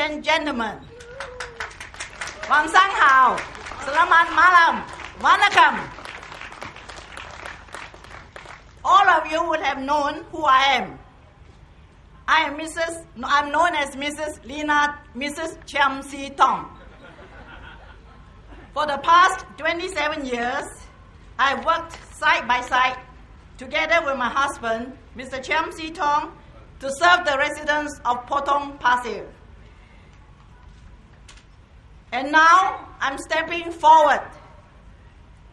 and gentlemen, Wang Sang Hao, Selamat Malam, Vanakkam. All of you would have known who I am. I'm known as Mrs. Lina Chiam. For the past 27 years, I've worked side by side together with my husband, Mr. Chiam Si Tong, to serve the residents of Potong Pasir. And now I'm stepping forward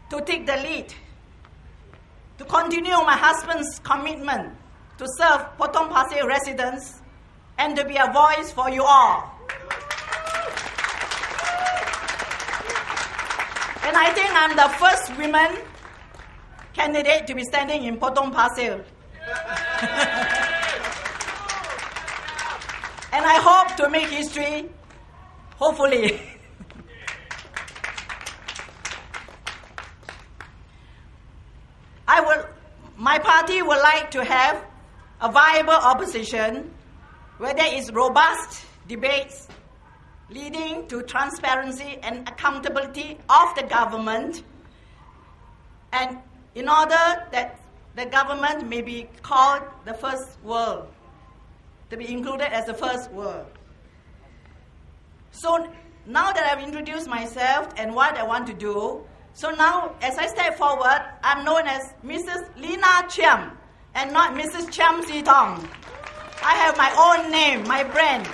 to take the lead, to continue my husband's commitment to serve Potong Pasir residents and to be a voice for you all. And I think I'm the first woman candidate to be standing in Potong Pasir. And I hope to make history, hopefully. My party would like to have a viable opposition where there is robust debates leading to transparency and accountability of the government, and in order that the government may be called the first world, to be included as the first world. So now that I've introduced myself and what I want to do, so now as I step forward, I'm known as Mrs. Lina Chiam and not Mrs. Chiam Si Tong. I have my own name, my brand.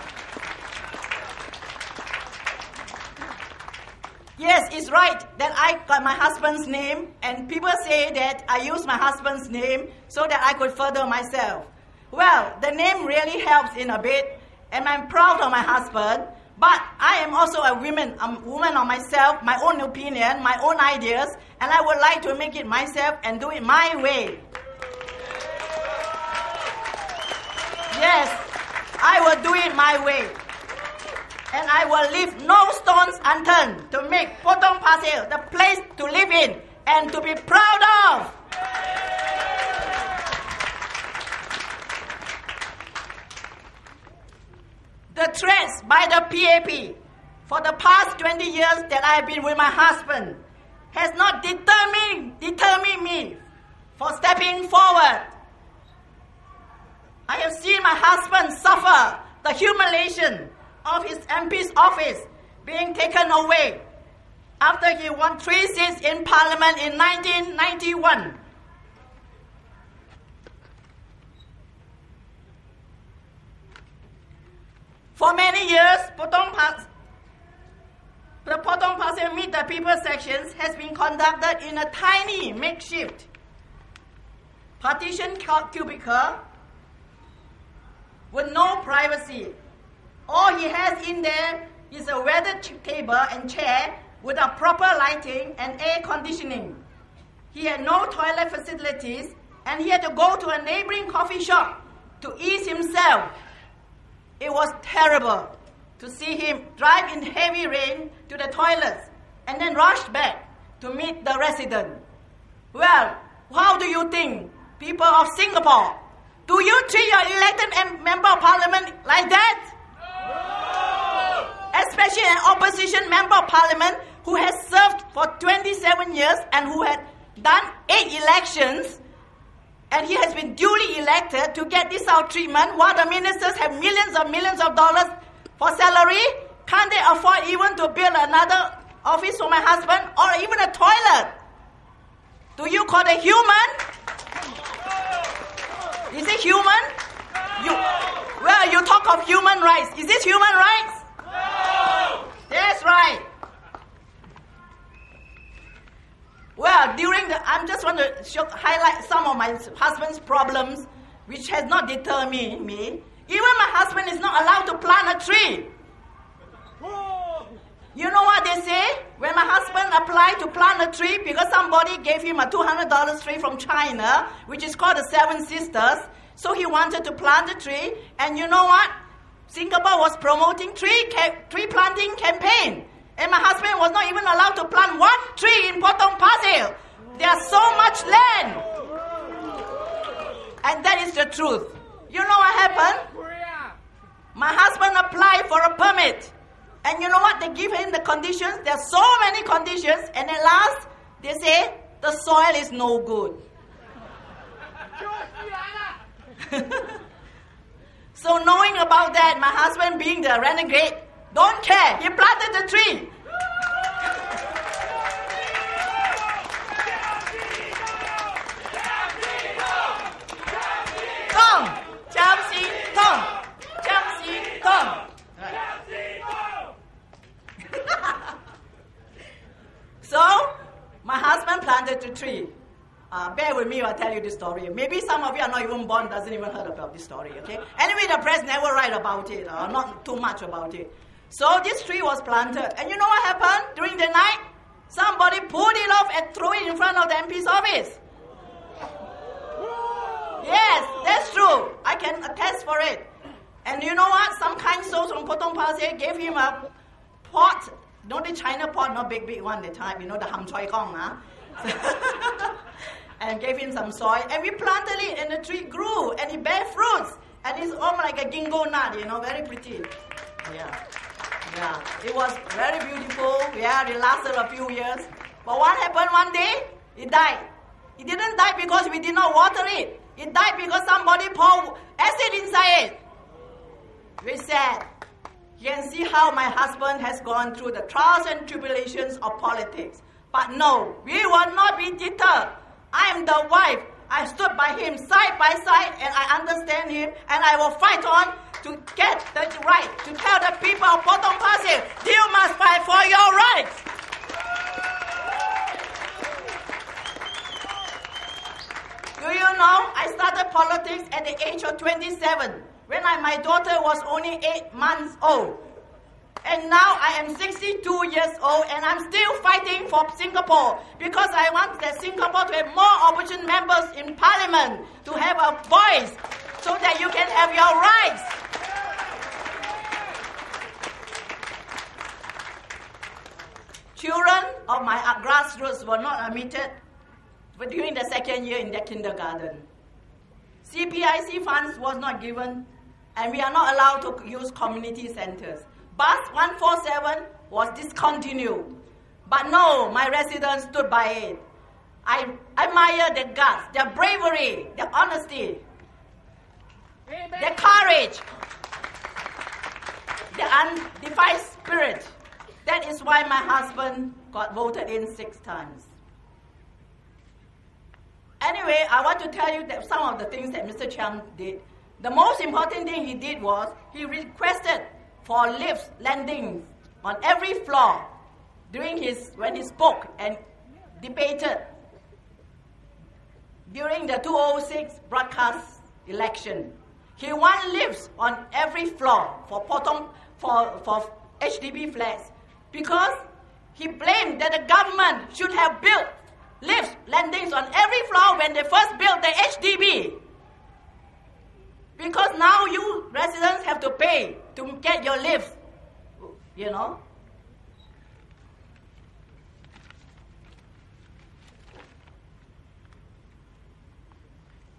Yes, it's right that I got my husband's name, and people say that I use my husband's name so that I could further myself. Well, the name really helps in a bit, and I'm proud of my husband, but I am also a woman of myself, my own opinion, my own ideas, and I would like to make it myself and do it my way. Yes, I will do it my way. And I will leave no stones unturned to make Potong Pasir the place to live in and to be proud of. The threats by the PAP for the past 20 years that I have been with my husband has not determined me for stepping forward. I have seen my husband suffer the humiliation of his MP's office being taken away after he won 3 seats in Parliament in 1991. For many years, the Potong Pasir Meet the People sections has been conducted in a tiny makeshift partition cubicle with no privacy. All he has in there is a weathered table and chair with a proper lighting and air conditioning. He had no toilet facilities, and he had to go to a neighboring coffee shop to ease himself. It was terrible to see him drive in heavy rain to the toilets and then rush back to meet the resident. Well, how do you think, people of Singapore, do you treat your elected member of parliament like that? No! Especially an opposition member of parliament who has served for 27 years and who had done 8 elections, and he has been duly elected to get this out treatment while the ministers have millions of dollars for salary. Can't they afford even to build another office for my husband or even a toilet? Do you call it human? Is it human? You talk of human rights. Is this human rights? No! That's right. Well, I just want to highlight some of my husband's problems, which has not deterred me. Even my husband is not allowed to plant a tree. You know what they say? When my husband applied to plant a tree because somebody gave him a $200 tree from China, which is called the Seven Sisters, so he wanted to plant a tree, and you know what? Singapore was promoting tree planting campaign. And my husband was not even allowed to plant 1 tree in Potong Pasir. There's so much land. And that is the truth. You know what happened? My husband applied for a permit. And you know what? They give him the conditions. There are so many conditions. And at last, they say, the soil is no good. So knowing about that, my husband being the renegade, don't care. He planted the tree. Tong, Chiam Si Tong, Chiam Si Tong. So, my husband planted the tree. Bear with me, I'll tell you this story. Maybe some of you are not even born, doesn't even heard about this story, okay? Anyway, the press never write about it, not too much about it. So this tree was planted. And you know what happened during the night? Somebody pulled it off and threw it in front of the MP's office. Yes, that's true. I can attest for it. And you know what? Some kind souls from Potong Pasir gave him a pot. Not the China pot, not big one the time. You know, the ham choy gong, and gave him some soil. And we planted it, and the tree grew, and it bare fruits. And it's almost like a ginkgo nut, you know, very pretty. Yeah, it was very beautiful. Yeah, it lasted a few years. But what happened one day? It died. It didn't die because we did not water it. It died because somebody poured acid inside it. Very sad. You can see how my husband has gone through the trials and tribulations of politics. But no, we will not be deterred. I am the wife. I stood by him side by side, and I understand him, and I will fight on to get the right, to tell the people of Potong Pasir, you must fight for your rights. Do you know, I started politics at the age of 27, when my daughter was only 8 months old. And now I am 62 years old, and I'm still fighting for Singapore because I want that Singapore to have more opposition members in parliament, to have a voice so that you can have your rights. Children of my grassroots were not admitted during the second year in their kindergarten. CPIC funds was not given, and we are not allowed to use community centers. Bus 147 was discontinued. But no, my residents stood by it. I admire their guts, their bravery, their honesty, their courage, their undefined spirit. That is why my husband got voted in 6 times. Anyway, I want to tell you that some of the things that Mr. Chiam did. The most important thing he did was he requested for lifts, landings on every floor when he spoke and debated during the 2006 broadcast election. He wanted lifts on every floor for HDB flats because he blamed that the government should have built lifts, landings on every floor when they first built the HDB. Because now you residents have to pay to get your lifts, you know.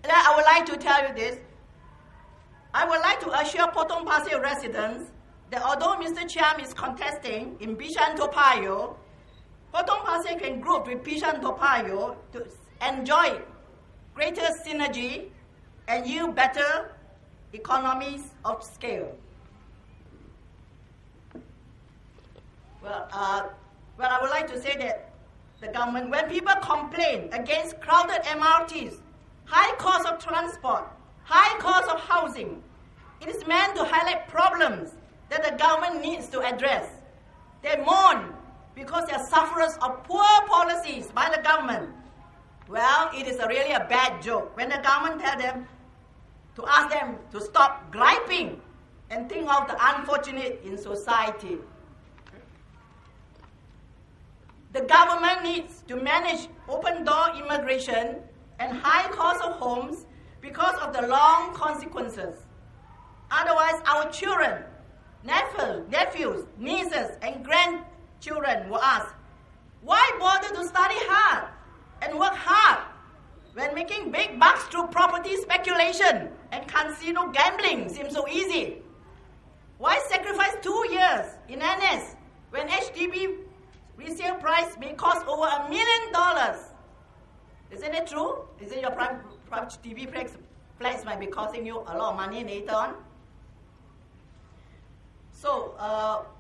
And I would like to tell you this. I would like to assure Potong Pasir residents that although Mr. Chiam is contesting in Bishan-Toa, Potong Pasir can group with Bishan-Toa to enjoy greater synergy and yield better economies of scale. Well, I would like to say that the government, when people complain against crowded MRTs, high cost of transport, high cost of housing, it is meant to highlight problems that the government needs to address. They mourn because they are sufferers of poor policies by the government. Well, it is really a bad joke when the government tells them to ask them to stop griping and think of the unfortunate in society. The government needs to manage open-door immigration and high cost of homes because of the long consequences. Otherwise, our children, nephews, nieces, and grandchildren will ask, why bother to study hard and work hard when making big bucks through property speculation and casino gambling seems so easy? Why sacrifice 2 years in NS when HDB resale price may cost over $1 million? Isn't it true? Isn't your prime HDB flats might be costing you a lot of money later on? So,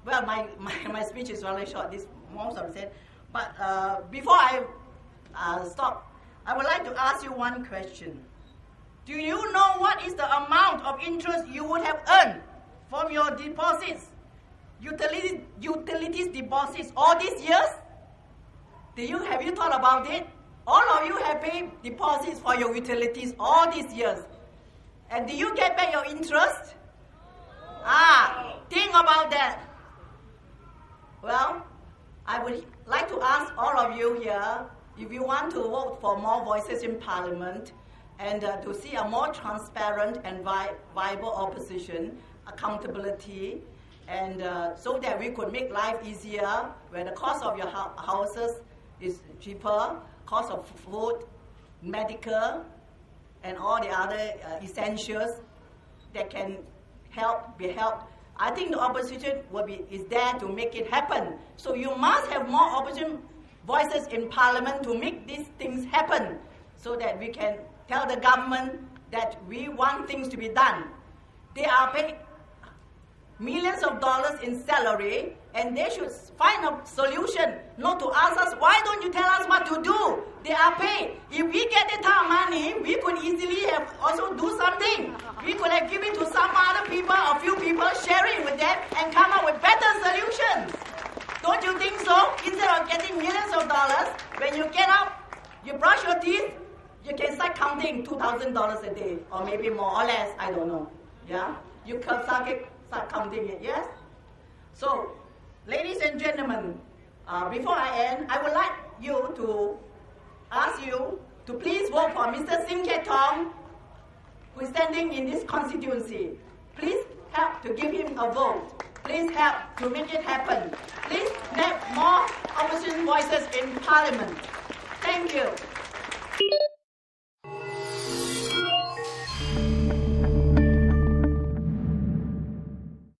well, my speech is really short. This most of it said. But before I stop, I would like to ask you one question. Do you know what is the amount of interest you would have earned from your deposits, utilities deposits all these years? Have you thought about it? All of you have paid deposits for your utilities all these years. And do you get back your interest? Think about that. Well, I would like to ask all of you here, if you want to vote for more voices in Parliament and to see a more transparent and viable opposition, accountability, and so that we could make life easier, where the cost of your houses is cheaper, cost of food, medical, and all the other essentials that can be helped. I think the opposition is there to make it happen. So you must have more opposition voices in Parliament to make these things happen, so that we can tell the government that we want things to be done. They are paid millions of dollars in salary, and they should find a solution, not to ask us, why don't you tell us what to do? They are paid. If we get that kind of money, we could easily have also do something. We could have given to some other people, a few people, share it with them, and come up with better solutions. Don't you think so? Instead of getting millions of dollars, when you get up, you brush your teeth, you can start counting $2,000 a day, or maybe more or less, I don't know. Yeah? You can start counting it, yes? So, ladies and gentlemen, before I end, I would like to ask you to please vote for Mr. Sim Kiat Thong, who is standing in this constituency. Please help to give him a vote. Please help to make it happen. Please make more opposition voices in Parliament. Thank you.